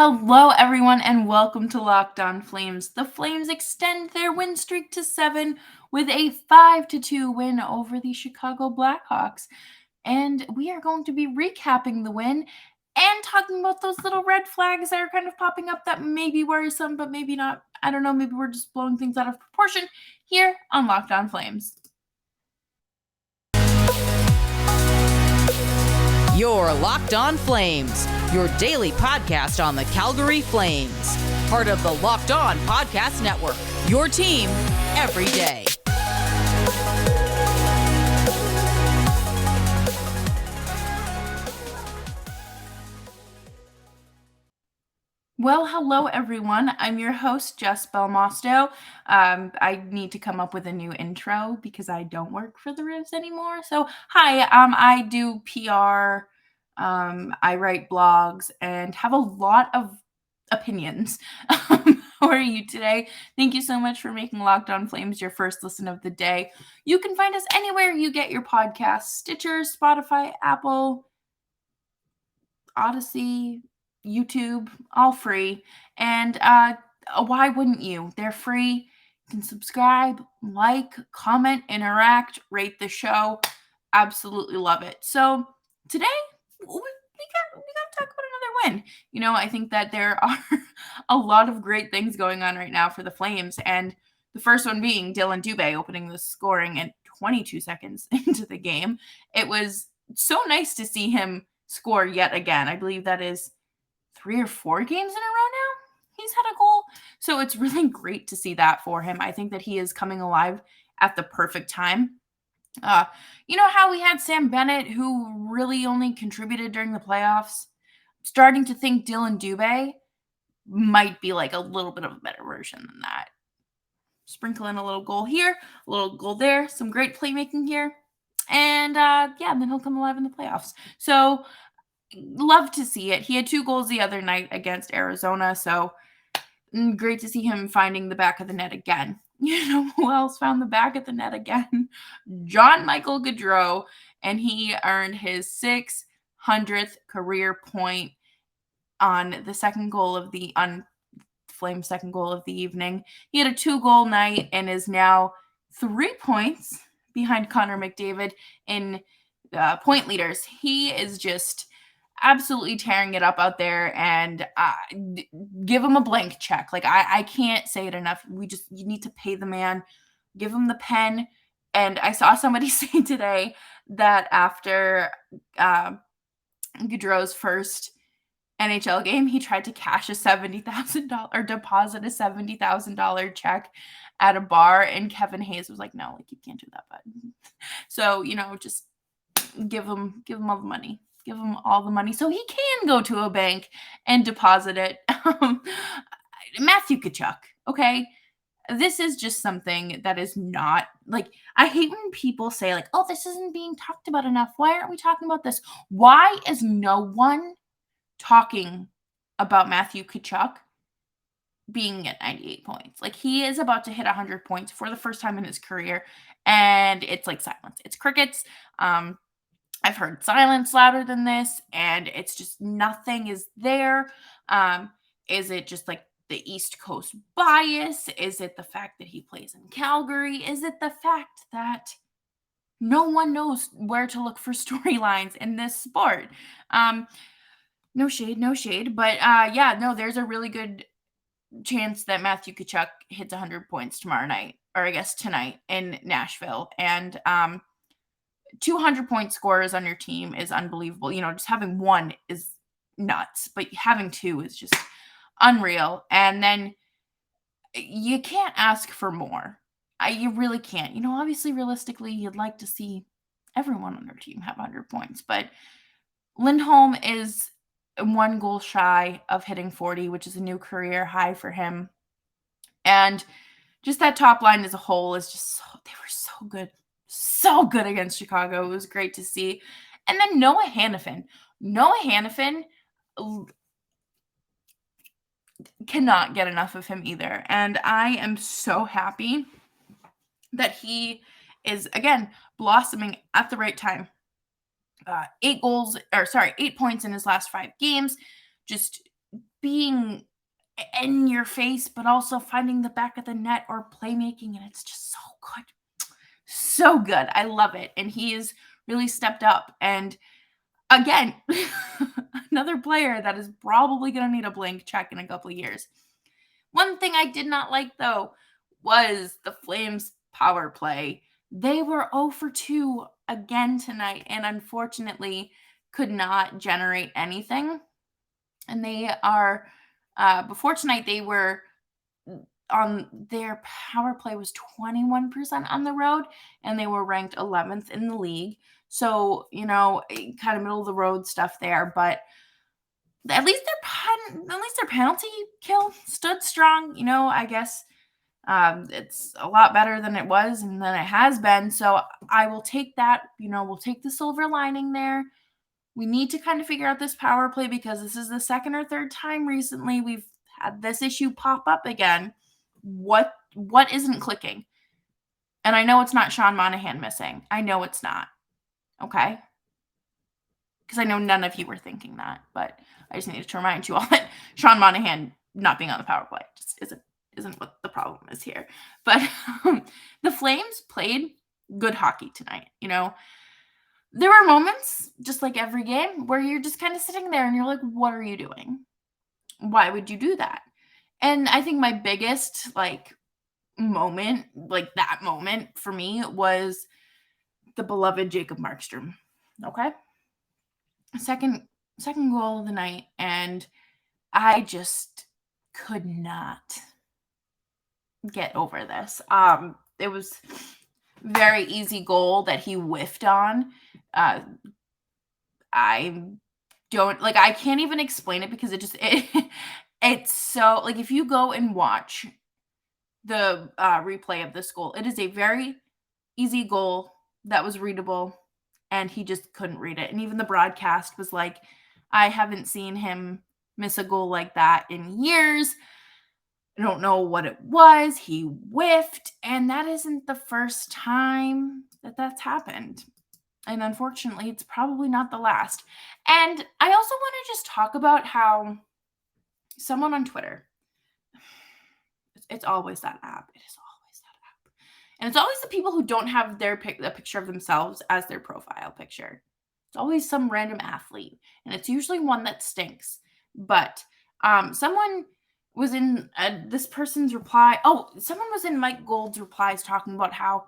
Hello, everyone, and welcome to Locked On Flames. The Flames extend their win streak to 7 with a 5-2 win over the Chicago Blackhawks. And we are going to be recapping the win and talking about those little red flags that are kind of popping up that may be worrisome, but maybe not. I don't know, maybe we're just blowing things out of proportion here on Locked On Flames. You're Locked On Flames, your daily podcast on the Calgary Flames. Part of the Locked On Podcast Network, your team every day. Well, hello, everyone. I'm your host, Jess Belmosto. I need to come up with a new intro because I don't work for the Rivs anymore. So, hi, I do PR, I write blogs, and have a lot of opinions. How are you today? Thank you so much for making Locked On Flames your first listen of the day. You can find us anywhere you get your podcasts: Stitcher, Spotify, Apple, Odyssey, YouTube, all free. And why wouldn't you? They're free. You can subscribe, like, comment, interact, rate the show. Absolutely love it. So today we got to talk about another win. You know, I think that there are a lot of great things going on right now for the Flames, and the first one being Dylan Dubé opening the scoring at 22 seconds into the game. It was so nice to see him score yet again. I believe that is 3 or 4 games in a row now he's had a goal. So it's really great to see that for him. I think that he is coming alive at the perfect time. You know how we had Sam Bennett, who really only contributed during the playoffs? Starting to think Dylan Dubé might be like a little bit of a better version than that. Sprinkle in a little goal here, a little goal there, some great playmaking here. And then he'll come alive in the playoffs. So love to see it. He had 2 goals the other night against Arizona, so great to see him finding the back of the net again. You know who else found the back of the net again? John Michael Gaudreau, and he earned his 600th career point on the second goal of the Flames' second goal of the evening. He had a 2-goal night and is now 3 points behind Connor McDavid in point leaders. He is just absolutely tearing it up out there, and give him a blank check. Like, I can't say it enough. You need to pay the man, give him the pen. And I saw somebody say today that after Gaudreau's first NHL game, he tried to cash a $70,000 or deposit a $70,000 check at a bar, and Kevin Hayes was like, "No, like, you can't do that, bud." So, you know, just give him all the money. Give him all the money so he can go to a bank and deposit it. Matthew Tkachuk, okay? This is just something that is not, like, I hate when people say, like, "Oh, this isn't being talked about enough. Why aren't we talking about this?" Why is no one talking about Matthew Tkachuk being at 98 points? Like, he is about to hit 100 points for the first time in his career, and it's like silence. It's crickets. I've heard silence louder than this, and it's just nothing is there. Is it just like the East Coast bias? Is it the fact that he plays in Calgary? Is it the fact that no one knows where to look for storylines in this sport? No shade. But there's a really good chance that Matthew Tkachuk hits 100 points tomorrow night, or I guess tonight in Nashville. And 200-point scorers on your team is unbelievable. You know, just having 1 is nuts, but having 2 is just unreal. And then you can't ask for more. You really can't. You know, obviously, realistically, you'd like to see everyone on your team have 100 points, but Lindholm is 1 goal shy of hitting 40, which is a new career high for him. And just that top line as a whole is just they were so good. So good against Chicago. It was great to see. And then Noah Hannafin cannot get enough of him either. And I am so happy that he is, again, blossoming at the right time. 8 points in his last 5 games. Just being in your face, but also finding the back of the net or playmaking, and it's just so good. So good. I love it. And he has really stepped up. And again, another player that is probably going to need a blank check in a couple of years. One thing I did not like, though, was the Flames power play. They were 0 for 2 again tonight, and unfortunately could not generate anything. And they are, before tonight, they were on their power play was 21% on the road, and they were ranked 11th in the league. So, kind of middle of the road stuff there, but at least their penalty kill stood strong. I guess it's a lot better than it was and than it has been. So I will take that. We'll take the silver lining there. We need to kind of figure out this power play because this is the second or third time recently we've had this issue pop up again. What isn't clicking? And I know it's not Sean Monahan missing. I know it's not. Okay? Because I know none of you were thinking that, but I just needed to remind you all that Sean Monahan not being on the power play just isn't what the problem is here. But the Flames played good hockey tonight. There were moments, just like every game, where you're just kind of sitting there and you're like, what are you doing? Why would you do that? And I think my biggest moment, that moment for me, was the beloved Jacob Markstrom. Okay? Second goal of the night, and I just could not get over this. It was very easy goal that he whiffed on. I can't even explain it because it's so, if you go and watch the replay of this goal, it is a very easy goal that was readable, and he just couldn't read it. And even the broadcast was like, I haven't seen him miss a goal like that in years. I don't know what it was. He whiffed, and that isn't the first time that that's happened. And unfortunately, it's probably not the last. And I also want to just talk about how someone on Twitter, it's always that app. It is always that app. And it's always the people who don't have the picture of themselves as their profile picture. It's always some random athlete, and it's usually one that stinks. But someone was in this person's reply. Oh, someone was in Mike Gold's replies talking about how,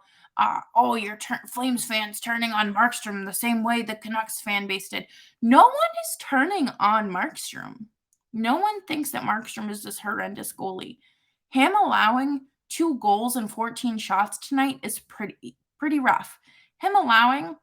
you're Flames fans turning on Markstrom the same way the Canucks fan base did. No one is turning on Markstrom. No one thinks that Markstrom is this horrendous goalie. Him allowing 2 goals and 14 shots tonight is pretty rough. Him allowing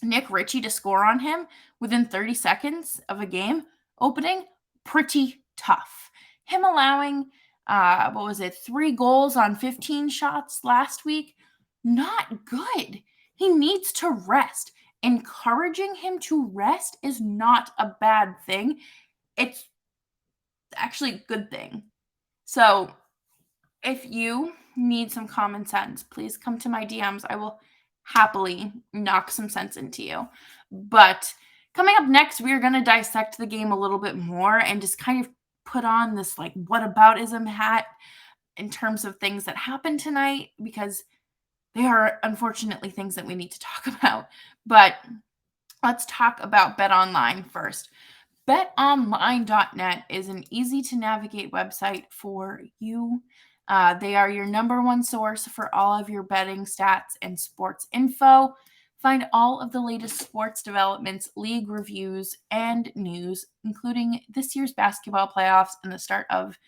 Nick Ritchie to score on him within 30 seconds of a game opening, pretty tough. Him allowing, 3 goals on 15 shots last week, not good. He needs to rest. Encouraging him to rest is not a bad thing. It's actually a good thing. So if you need some common sense, please come to my DMs. I will happily knock some sense into you. But coming up next, we are going to dissect the game a little bit more and just kind of put on this whataboutism hat in terms of things that happened tonight, because they are unfortunately things that we need to talk about. But let's talk about BetOnline first. BetOnline.net is an easy-to-navigate website for you. They are your number one source for all of your betting stats and sports info. Find all of the latest sports developments, league reviews, and news, including this year's basketball playoffs and the start of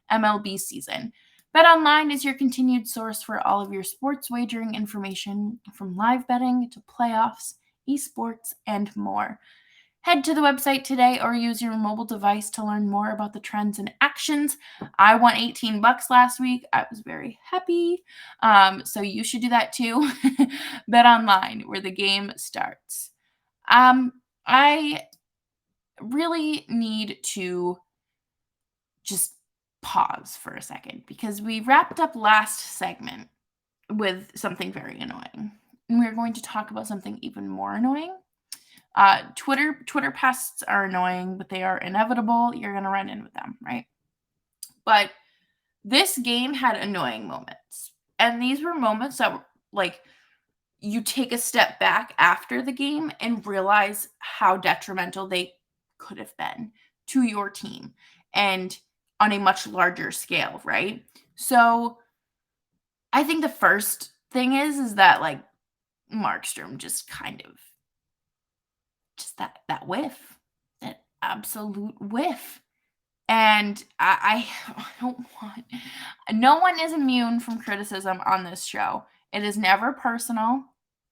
MLB season. BetOnline is your continued source for all of your sports wagering information, from live betting to playoffs, esports, and more. Head to the website today or use your mobile device to learn more about the trends and actions. I won $18 last week. I was very happy. So you should do that too. BetOnline, where the game starts. I really need to just pause for a second, because we wrapped up last segment with something very annoying. And we're going to talk about something even more annoying. Twitter pests are annoying, but they are inevitable. You're going to run in with them, right? But this game had annoying moments. And these were moments that were like, you take a step back after the game and realize how detrimental they could have been to your team and on a much larger scale, right? So I think the first thing is that like Markstrom just kind of just that whiff, that absolute whiff. And I don't want, no one is immune from criticism on this show. It is never personal,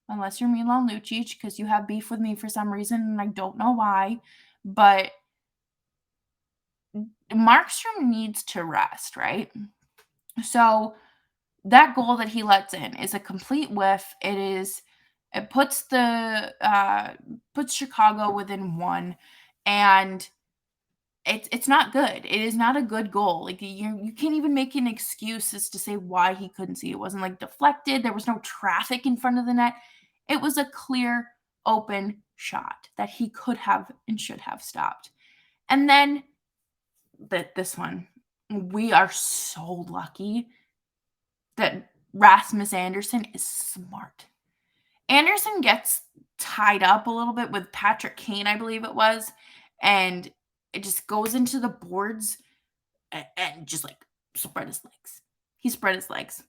unless you're Milan Lucic, because you have beef with me for some reason, and I don't know why. But Markstrom needs to rest, right? So that goal that he lets in is a complete whiff. It puts Chicago within one, and it's not good. It is not a good goal. Like you can't even make an excuse as to say why he couldn't see. It wasn't like deflected. There was no traffic in front of the net. It was a clear, open shot that he could have and should have stopped. And then this one, we are so lucky that Rasmus Anderson is smart. Anderson gets tied up a little bit with Patrick Kane, I believe it was, and it just goes into the boards and just like spread his legs. He spread his legs.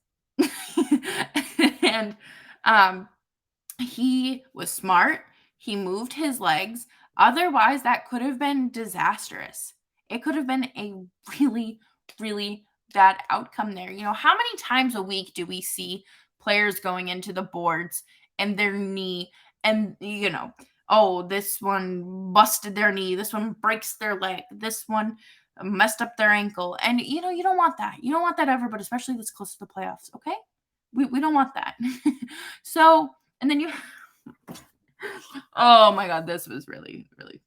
And he was smart. He moved his legs. Otherwise, that could have been disastrous. It could have been a really, really bad outcome there. You know, how many times a week do we see players going into the boards and their knee and, you know, oh, this one busted their knee, this one breaks their leg, this one messed up their ankle. And, you know, you don't want that. You don't want that ever, but especially this close to the playoffs, okay? We don't want that. So, and then you, oh my God, this was really, really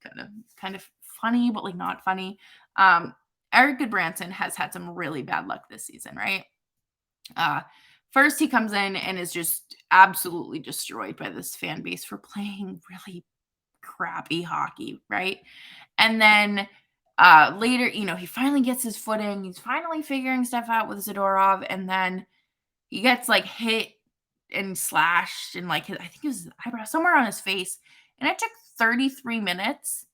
kind of funny, but like not funny. Eric Goodbranson has had some really bad luck this season, right? First, he comes in and is just absolutely destroyed by this fan base for playing really crappy hockey, right? And then later, you know, he finally gets his footing. He's finally figuring stuff out with Zadorov, and then he gets like hit and slashed and like I think it was his eyebrow somewhere on his face. And it took 33 minutes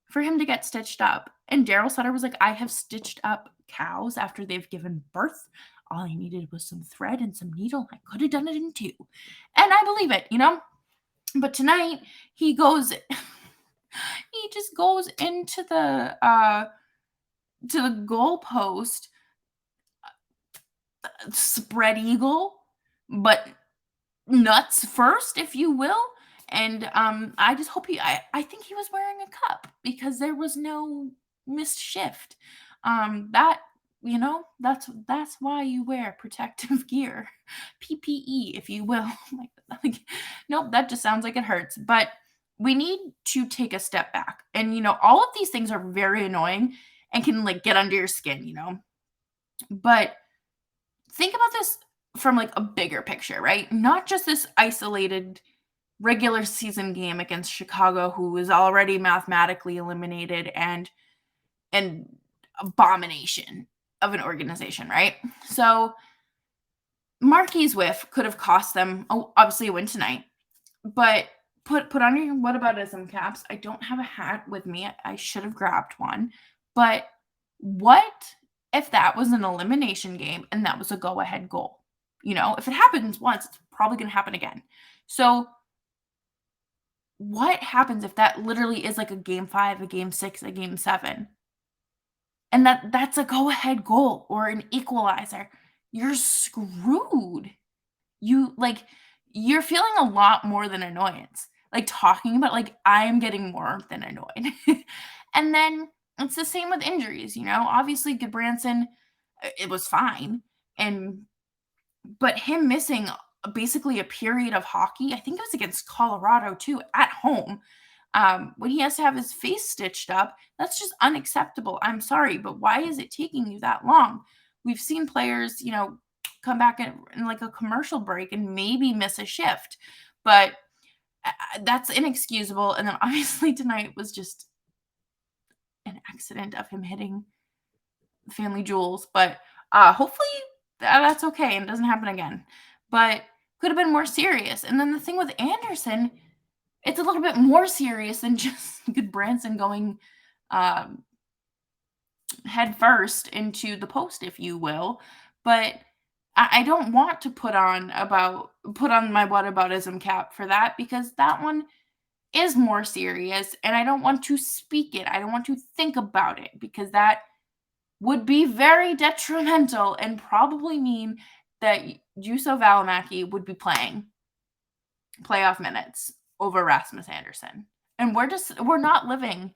for him to get stitched up. And Daryl Sutter was like, I have stitched up cows after they've given birth. All I needed was some thread and some needle. I could have done it in 2. And I believe it, you know? But tonight he goes he just goes into the goal post, spread eagle, but nuts first, if you will. And I just hope I think he was wearing a cup because there was no missed shift. That, you know, that's why you wear protective gear, PPE, if you will. Like, nope, that just sounds like it hurts. But we need to take a step back. And, you know, all of these things are very annoying and can like get under your skin, you know. But think about this from like a bigger picture, right? Not just this isolated regular season game against Chicago, who is already mathematically eliminated and an abomination of an organization, right? So Marquis' whiff could have cost them, obviously, a win tonight. But put on your whataboutism caps. I don't have a hat with me. I should have grabbed one. But what if that was an elimination game and that was a go-ahead goal? You know, if it happens once, it's probably going to happen again. So what happens if that literally is like a game 5, a game 6, a game 7? And that's a go-ahead goal or an equalizer. You're screwed. You're feeling a lot more than annoyance. Like talking about like I'm getting more than annoyed. And then it's the same with injuries, you know. Obviously Goodbranson, it was fine. But him missing basically a period of hockey, I think it was against Colorado too, at home, when he has to have his face stitched up, that's just unacceptable. I'm sorry, but why is it taking you that long? We've seen players, you know, come back in like a commercial break and maybe miss a shift. But That's inexcusable. And then obviously tonight was just an accident of him hitting family jewels, but hopefully that's okay and doesn't happen again. But could have been more serious. And then the thing with Anderson, it's a little bit more serious than just Goodbranson going um, head first into the post, if you will. But I don't want to put on my whataboutism cap for that, because that one is more serious, and I don't want to speak it. I don't want to think about it, because that would be very detrimental and probably mean that Juuso Välimäki would be playing playoff minutes over Rasmus Anderson. And we're not living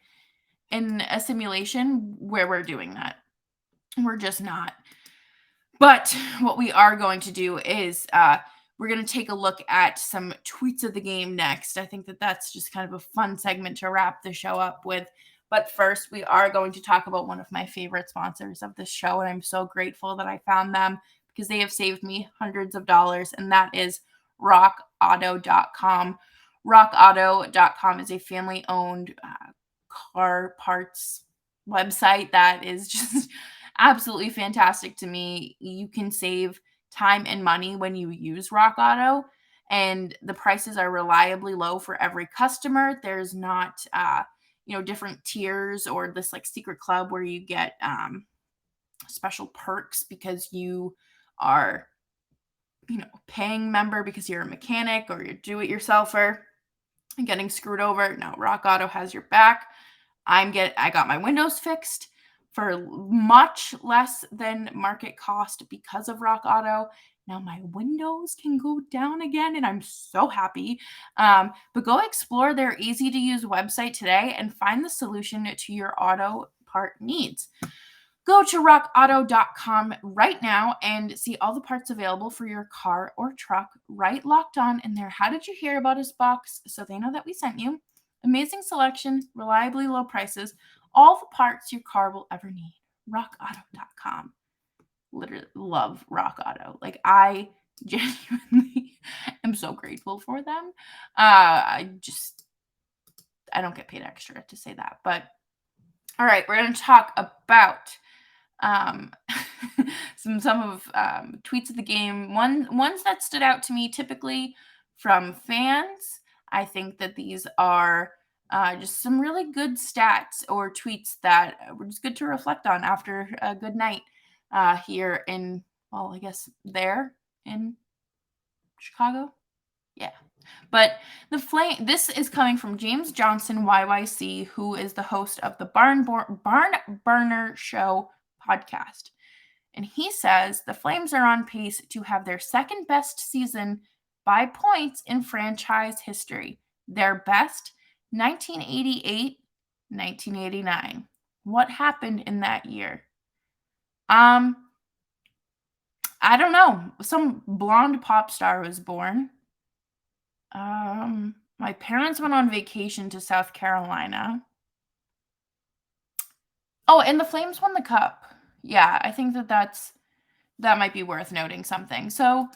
in a simulation where we're doing that. We're just not. But what we are going to do is we're going to take a look at some tweets of the game next. I think that that's just kind of a fun segment to wrap the show up with. But first, we are going to talk about one of my favorite sponsors of this show, and I'm so grateful that I found them because they have saved me hundreds of dollars, and that is rockauto.com. Rockauto.com is a family-owned car parts website that is just absolutely fantastic to me. You can save time and money when you use Rock Auto, and the prices are reliably low for every customer. There's not different tiers or this like secret club where you get special perks because you are paying member because you're a mechanic or you're do-it-yourselfer and getting screwed over. No, Rock Auto has your back. I got my windows fixed for much less than market cost because of Rock Auto. Now my windows can go down again, and I'm so happy. But go explore their easy-to-use website today and find the solution to your auto part needs. Go to rockauto.com right now and see all the parts available for your car or truck right locked on in their How Did You Hear About Us box, so they know that we sent you. Amazing selection, reliably low prices, all the parts your car will ever need. rockauto.com. Literally love Rock Auto. Like, I genuinely am so grateful for them. I don't get paid extra to say that. But all right, we're going to talk about some of tweets of the game. Ones that stood out to me, typically from fans. I think that these are just some really good stats or tweets that were just good to reflect on after a good night here in, well, I guess there in Chicago. Yeah. But this is coming from James Johnson, YYC, who is the host of the Barn Burner Show podcast. And he says the Flames are on pace to have their second best season by points in franchise history. Their best, 1988, 1989. What happened in that year? I don't know. Some blonde pop star was born. My parents went on vacation to South Carolina. Oh, and the Flames won the cup. Yeah, I think that might be worth noting something. So,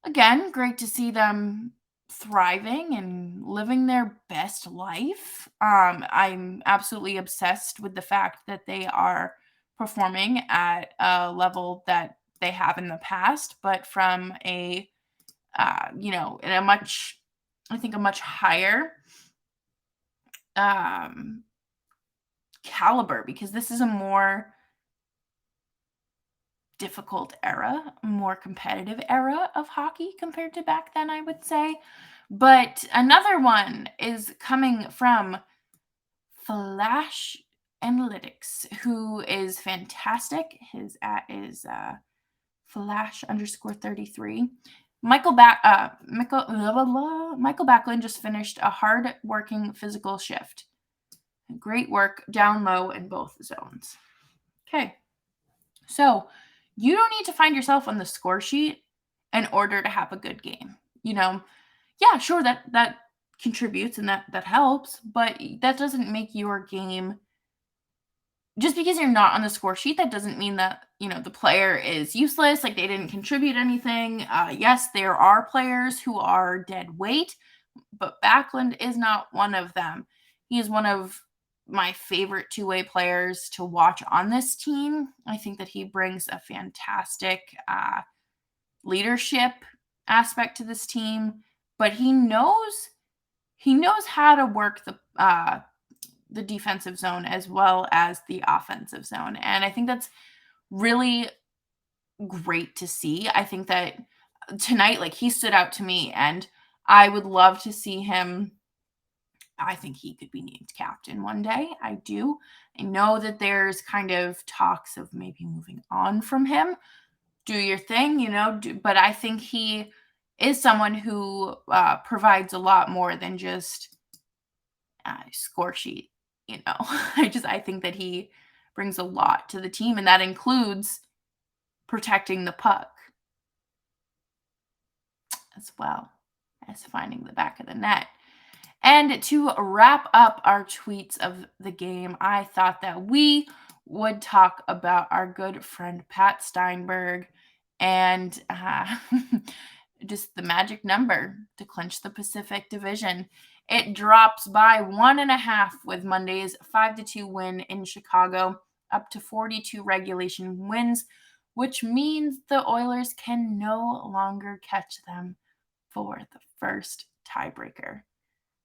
again, great to see them thriving and living their best life. I'm absolutely obsessed with the fact that they are performing at a level that they have in the past, but from a in a much higher caliber, because this is a more difficult era, a more competitive era of hockey compared to back then, I would say. But another one is coming from Flash Analytics, who is fantastic. His @ is Flash_33. Michael Backlund just finished a hard-working physical shift. Great work down low in both zones. Okay, so you don't need to find yourself on the score sheet in order to have a good game. Yeah, sure, that contributes and that helps, but that doesn't make your game. Just because you're not on the score sheet, that doesn't mean that, the player is useless, like they didn't contribute anything. Yes, there are players who are dead weight, but Backlund is not one of them. He is one of my favorite two-way players to watch on this team. I think that he brings a fantastic leadership aspect to this team, but he knows how to work the defensive zone as well as the offensive zone, and I think that's really great to see. I think that tonight, like, he stood out to me, and I would love to see him. I think he could be named captain one day. I do. I know that there's kind of talks of maybe moving on from him. Do your thing, but I think he is someone who provides a lot more than just score sheet. I think that he brings a lot to the team, and that includes protecting the puck as well as finding the back of the net. And to wrap up our tweets of the game, I thought that we would talk about our good friend Pat Steinberg and just the magic number to clinch the Pacific Division. It drops by 1.5 with Monday's 5-2 win in Chicago, up to 42 regulation wins, which means the Oilers can no longer catch them for the first tiebreaker.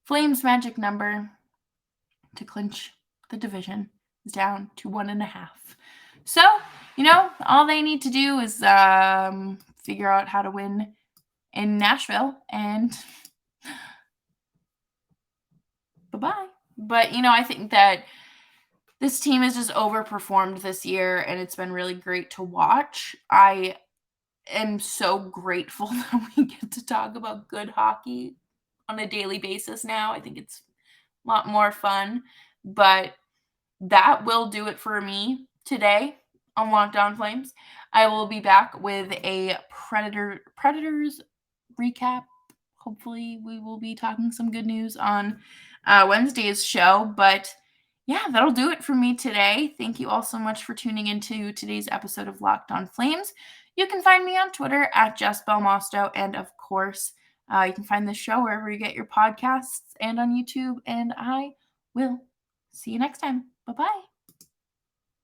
Flames' magic number to clinch the division is down to 1.5. So, all they need to do is figure out how to win in Nashville, and bye-bye. But, I think that this team has just overperformed this year, and it's been really great to watch. I am so grateful that we get to talk about good hockey on a daily basis now. I think it's a lot more fun, but that will do it for me today on Locked On Flames. I will be back with a Predators recap. Hopefully we will be talking some good news on Wednesday's show, but yeah, that'll do it for me today. Thank you all so much for tuning into today's episode of Locked On Flames. You can find me on Twitter at Jess Belmosto, and of course, you can find the show wherever you get your podcasts and on YouTube, and I will see you next time. Bye-bye.